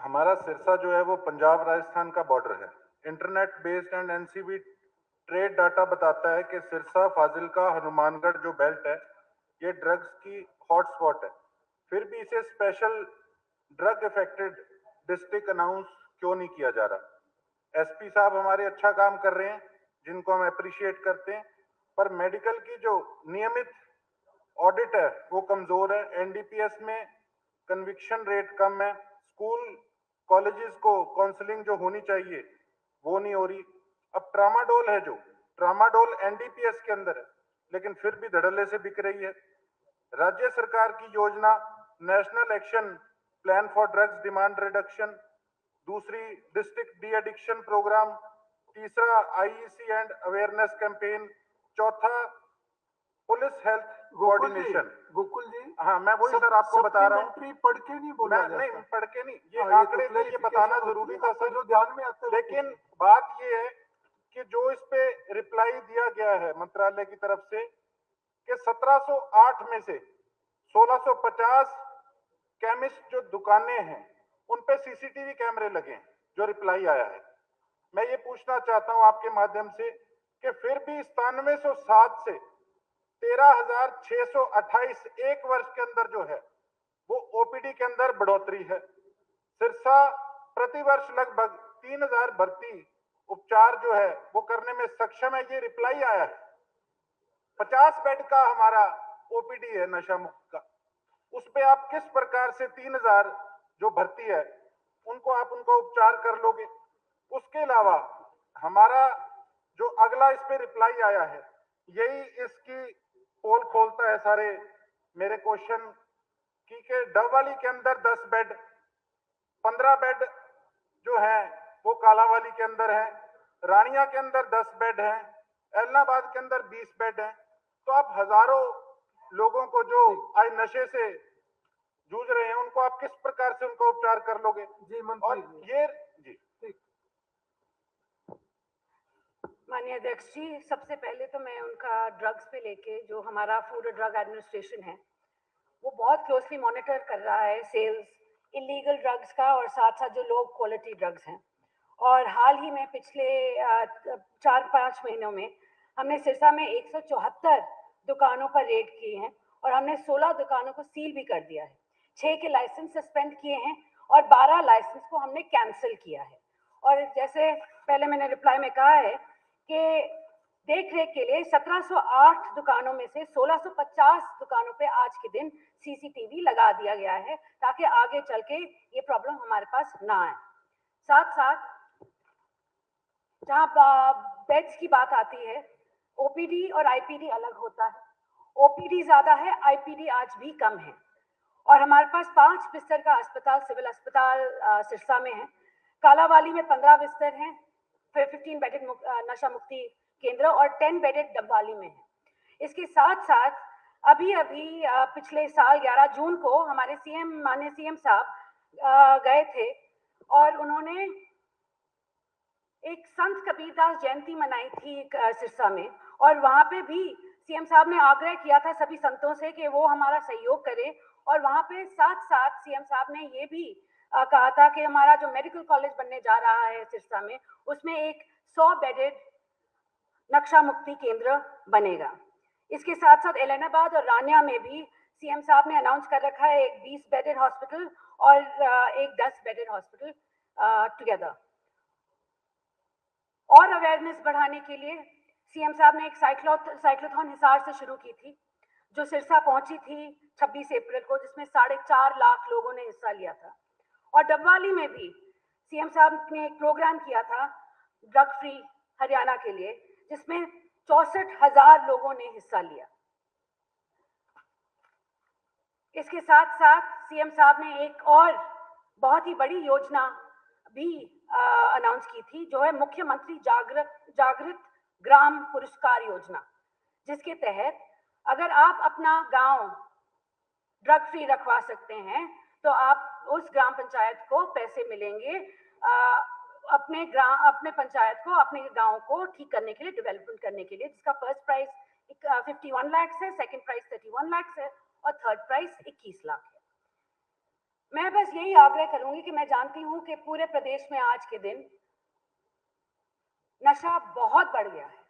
हमारा सिरसा जो है वो पंजाब राजस्थान का बॉर्डर है। Internet based and NCB trade data बताता है कि सिरसा फाजिलका हनुमानगढ़ जो बेल्ट है ये ड्रग्स की हॉटस्पॉट है। फिर भी इसे special drug affected district announce क्यों नहीं किया जा रहा? एसपी साहब हमारे अच्छा काम कर रहे हैं, जिनको हम अप्रिशिएट करते हैं, पर मेडिकल की जो नियमित ऑडिट है वो कमजोर है। एनडीपीएस में कन्विक्शन रेट कम है। स्कूल कॉलेजेस को काउंसलिंग जो होनी चाहिए वो नहीं हो रही। अब ट्रामाडोल है, जो ट्रामाडोल एनडीपीएस के अंदर है, लेकिन फिर भी धड़ल्ले से बिक रही है। राज्य सरकार की योजना national action plan for drugs demand reduction, दूसरी डिस्ट्रिक्ट डी एडिक्शन प्रोग्राम, तीसरा आईईसी एंड अवेयरनेस कैंपेन, चौथा पुलिस हेल्थ कोऑर्डिनेशन। गोकुल जी, हाँ, मैं वही सर आपको बता रहा हूँ। पढ़ के नहीं बोला जाता। नहीं, पढ़ के नहीं, ये आंकड़े थे, ये बताना जरूरी था सर, जो ध्यान में आता है। लेकिन बात ये है कि जो इस पे रिप्लाई दिया गया है मंत्रालय की तरफ से कि 1708 में से 1650 केमिस्ट जो दुकानें हैं उन पे सीसीटीवी कैमरे लगे हैं, जो रिप्लाई आया है। मैं ये पूछना चाहता हूं आपके माध्यम से कि फिर भी 9707 से 13,628 एक वर्ष के अंदर जो है वो ओपीडी के अंदर बढ़ोतरी है। सिरसा प्रतिवर्ष लगभग 3000 भर्ती उपचार जो है वो करने में सक्षम है, ये रिप्लाई आया है। 50 बेड का हमारा ओपीडी है नशा मुक्त का, उस पे आप किस प्रकार से 3000 जो भर्ती है उनको आप उनका उपचार कर लोगे? उसके अलावा हमारा जो अगला इस पे रिप्लाई आया है यही इसकी पोल खोलता है सारे मेरे क्वेश्चन की के डबवाली के अंदर 10 बेड, 15 बेड जो है वो कालावाली के अंदर है, रानिया के अंदर 10 बेड है, एलनाबाद के अंदर 20 बेड है। तो आप हजारों लोगों को जो आज नशे से जूझ रहे हैं उनको आप किस प्रकार से उनका उपचार कर लोगे? जी और मंत्री ये जी माननीय अध्यक्ष जी, सबसे पहले तो मैं उनका ड्रग्स पे लेके जो हमारा फूड और ड्रग एडमिनिस्ट्रेशन है वो बहुत क्लोजली मॉनिटर कर रहा है सेल्स इलीगल ड्रग्स का और साथ साथ जो लो क्वालिटी ड्रग्स हैं। और हाल ही में पिछले 4-5 महीनों में हमने सिरसा में 174 दुकानों पर रेड किए हैं और हमने 16 दुकानों को सील भी कर दिया है। 6 के लाइसेंस सस्पेंड किए हैं और 12 लाइसेंस को हमने कैंसिल किया है। और जैसे पहले मैंने रिप्लाई में कहा है कि देख रेख के लिए 1708 दुकानों में से 1650 दुकानों पे आज के दिन सीसीटीवी लगा दिया गया है ताकि आगे चल के ये प्रॉब्लम हमारे पास ना आए। साथ साथ जहाँ बेड्स की बात आती है, ओपीडी और आईपीडी अलग होता है। ओपीडी ज्यादा है, आईपीडी आज भी कम है। और हमारे पास 5 बिस्तर का अस्पताल सिविल अस्पताल सिरसा में है। कालावाली में 15 बिस्तर हैं, फिर 15 बेडेड नशा मुक्ति केंद्र और 10 बेडेड डबवाली में है। इसके साथ साथ अभी पिछले साल 11 जून को हमारे माननीय सीएम साहब गए थे और उन्होंने एक संत कबीरदास जयंती मनाई थी सिरसा में, और वहां पे भी सीएम साहब ने आग्रह किया था सभी संतों से कि वो हमारा सहयोग करें। और वहां पे साथ साथ सीएम साहब ने ये भी कहा था कि हमारा जो मेडिकल कॉलेज बनने जा रहा है सिरसा में उसमें एक 100 बेडेड नक्शा मुक्ति केंद्र बनेगा। इसके साथ साथ एलनाबाद और रानिया में भी सीएम साहब ने अनाउंस कर रखा है एक 20 बेडेड हॉस्पिटल और एक 10 बेडेड हॉस्पिटल टुगेदर। और अवेयरनेस बढ़ाने के लिए सीएम साहब ने एक साइक्लोथॉन हिसार से शुरू की थी जो सिरसा पहुंची थी 26 अप्रैल को, जिसमें 4.5 लाख लोगों ने हिस्सा लिया था। और डबवाली में भी सीएम साहब ने एक प्रोग्राम किया था ड्रग फ्री हरियाणा के लिए, जिसमें 64,000 लोगों ने हिस्सा लिया। इसके साथ साथ सीएम साहब ने एक और बहुत ही बड़ी योजना भी अनाउंस की थी जो है मुख्यमंत्री जागृत ग्राम पुरस्कार योजना, जिसके तहत अगर आप अपना गांव ड्रग फ्री रखवा सकते हैं तो आप उस ग्राम पंचायत को पैसे मिलेंगे अपने पंचायत को, अपने गांव को ठीक करने के लिए, डेवलपमेंट करने के लिए, जिसका फर्स्ट प्राइस 51 लाख है, सेकंड प्राइस 31 लाख है और थर्ड प्राइस 21 लाख है। मैं बस यही आग्रह करूंगी कि मैं जानती हूं कि पूरे प्रदेश में आज के दिन नशा बहुत बढ़ गया है।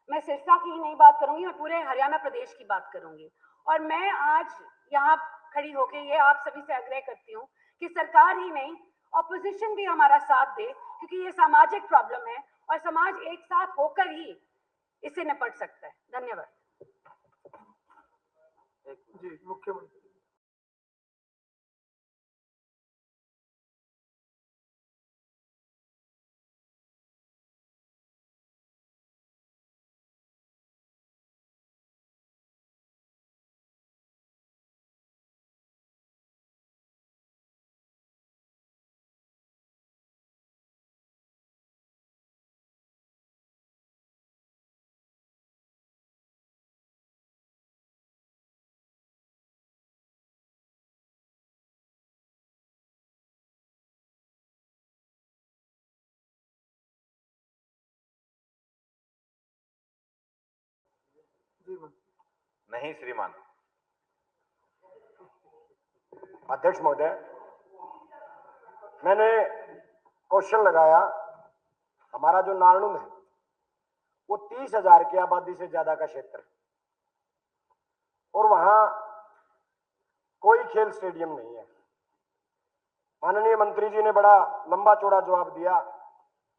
मैं सिरसा की ही नहीं बात करूंगी, मैं पूरे हरियाणा प्रदेश की बात करूंगी। और मैं आज यहाँ खड़ी होकर ये आप सभी से आग्रह करती हूँ कि सरकार ही नहीं, ऑपोजिशन भी हमारा साथ दे, क्योंकि ये सामाजिक प्रॉब्लम है और समाज एक साथ होकर ही इसे निपट सकता है। धन्यवाद। जी, मुख्यमंत्री। जी नहीं श्रीमान। अध्यक्ष महोदय, मैंने क्वेश्चन लगाया, हमारा जो नारनूल है वो 30,000 की आबादी से ज्यादा का क्षेत्र है और वहां कोई खेल स्टेडियम नहीं है। माननीय मंत्री जी ने बड़ा लंबा चौड़ा जवाब दिया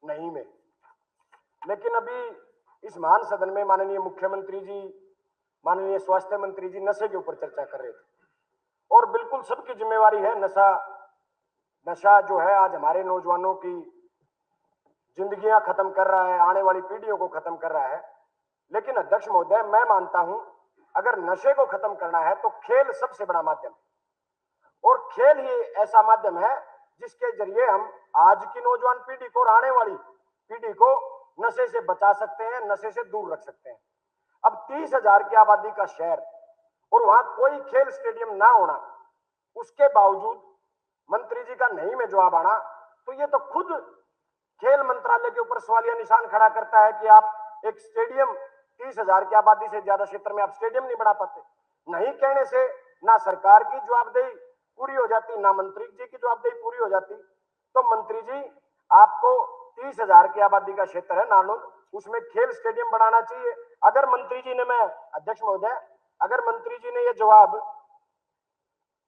नहीं में, लेकिन अभी इस महान सदन में माननीय मुख्यमंत्री जी, माननीय स्वास्थ्य मंत्री जी नशे के ऊपर चर्चा कर रहे थे और बिल्कुल सबकी जिम्मेवारी है। नशा जो है आज हमारे नौजवानों की जिंदगियां खत्म कर रहा है, आने वाली पीढ़ियों को खत्म कर रहा है। लेकिन अध्यक्ष महोदय, मैं मानता हूं अगर नशे को खत्म करना है तो खेल सबसे बड़ा माध्यम है और खेल ही ऐसा माध्यम है जिसके जरिए हम आज की नौजवान पीढ़ी को और आने वाली पीढ़ी को नशे से बचा सकते हैं, नशे से दूर रख सकते हैं। अब 30,000 की आबादी का शहर और वहां कोई खेल स्टेडियम ना होना, उसके बावजूद मंत्री जी का नहीं में जवाब आना, तो ये तो खुद खेल मंत्रालय के ऊपर सवालिया निशान खड़ा करता है कि आप एक स्टेडियम 30,000 की आबादी से ज्यादा क्षेत्र में आप स्टेडियम नहीं बना पाते। नहीं कहने से ना सरकार की जवाबदेही पूरी हो जाती, ना मंत्री जी की जवाबदेही पूरी हो जाती। तो मंत्री जी, आपको 30,000 की आबादी का क्षेत्र है नानूद, उसमें खेल स्टेडियम बनाना चाहिए। अगर मंत्री जी ने, मैं अध्यक्ष महोदय, अगर मंत्री जी ने यह जवाब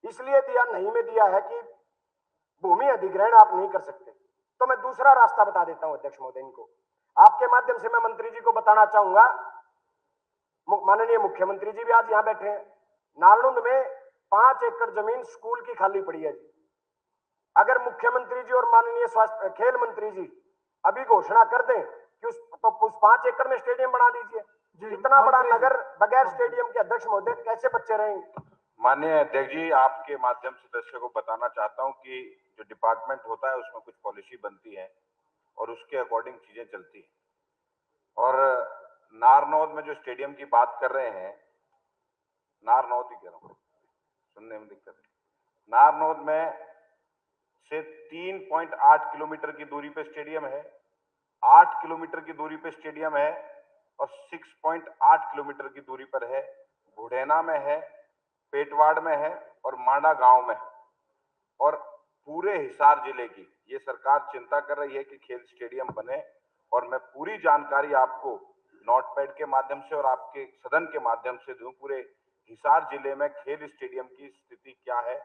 इसलिए दिया, नहीं में दिया है कि भूमि अधिग्रहण आप नहीं कर सकते, तो मैं दूसरा रास्ता बता देता हूं अध्यक्ष महोदय इनको। आपके माध्यम से मैं मंत्री जी को बताना चाहूंगा, माननीय मुख्यमंत्री जी भी आज यहां बैठे हैं, नालनुंद में 5 एकड़ जमीन स्कूल की खाली पड़ी है जी। अगर मुख्यमंत्री जी और माननीय स्वास्थ्य खेल मंत्री जी अभी घोषणा कर दें कि उस 5 एकड़ में स्टेडियम बना दीजिए। इतना बड़ा नगर बगैर स्टेडियम के अध्यक्ष महोदय कैसे बच्चे रहेंगे? माननीय अध्यक्ष जी, आपके माध्यम से दर्शकों को बताना चाहता हूं कि जो डिपार्टमेंट होता है उसमें कुछ पॉलिसी बनती है और उसके अकॉर्डिंग चीजें चलती है। और नारनौद में जो स्टेडियम की बात कर रहे हैं, नारनौद ही कह रहा हूं, सुनने में दिक्कत है। नारनौद में से 3.8 किलोमीटर की दूरी पे स्टेडियम है, 8 किलोमीटर की दूरी पे स्टेडियम है और 6.8 किलोमीटर की दूरी पर है, बुढ़ेना में है, पेटवाड़ में है और मांडा गांव में है। और पूरे हिसार जिले की ये सरकार चिंता कर रही है कि खेल स्टेडियम बने और मैं पूरी जानकारी आपको नोटपैड के माध्यम से और आपके सदन के माध्यम से दूं। पूरे हिसार जिले में खेल स्टेडियम की स्थिति क्या है,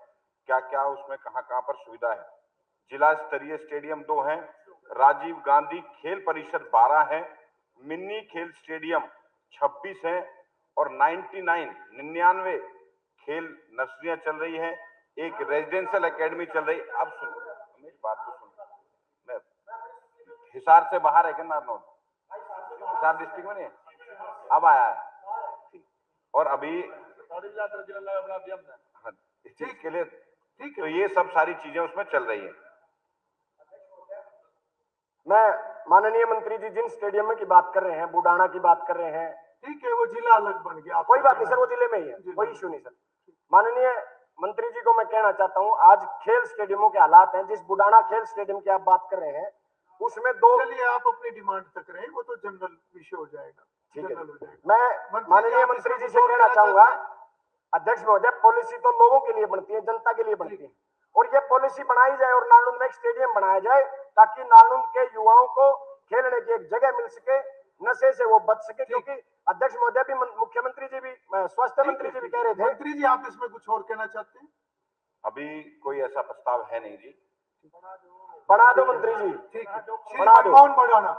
क्या क्या उसमें कहां पर सुविधा है। जिला स्तरीय स्टेडियम 2 हैं, राजीव गांधी खेल परिषद 12 है, मिनी खेल स्टेडियम 26 है और 99 खेल नर्सरियां चल रही हैं, एक रेजिडेंशियल एकेडमी चल रही। अब सुनो मेरी बात तो सुनो, मैं हिसार से बाहर है क्या नारनौद? हिसार डिस्ट्रिक्ट में नहीं है, अब आया है। और अभी हाँ, इस चीज के लिए ठीक है, तो ये सब सारी चीजें उसमें चल रही है। मैं माननीय मंत्री जी जिन स्टेडियम की बात कर रहे हैं, बुडाना की बात कर रहे हैं, ठीक है, वो जिला अलग बन गया, कोई बात नहीं सर, वो जिले में ही है, कोई इश्यू नहीं सर। माननीय मंत्री जी को मैं कहना चाहता हूं, आज खेल स्टेडियमों के हालात हैं, जिस बुडाना खेल स्टेडियम की आप बात कर रहे हैं उसमें 2, चलिए आप अपनी डिमांड तक रहे, वो तो जनरल विषय हो जाएगा, जनरल हो जाएगा। मैं माननीय मंत्री जी से कहना चाहूंगा, अध्यक्ष महोदय, पॉलिसी तो लोगों के लिए बनती है, जनता के लिए बनती है। और ये पॉलिसी बनाई जाए और नालंद में एक स्टेडियम बनाया जाए ताकि नालंद के युवाओं को खेलने की एक जगह मिल सके, नशे से वो बच सके। क्योंकि अध्यक्ष महोदय भी, मुख्यमंत्री जी भी, स्वास्थ्य मंत्री जी भी कह रहे थे। मंत्री जी, आप इसमें कुछ और कहना चाहते हैं? अभी कोई ऐसा प्रस्ताव है नहीं जी। बना दो मंत्री जी, ठीक है, बना दो। कौन बढ़ाना?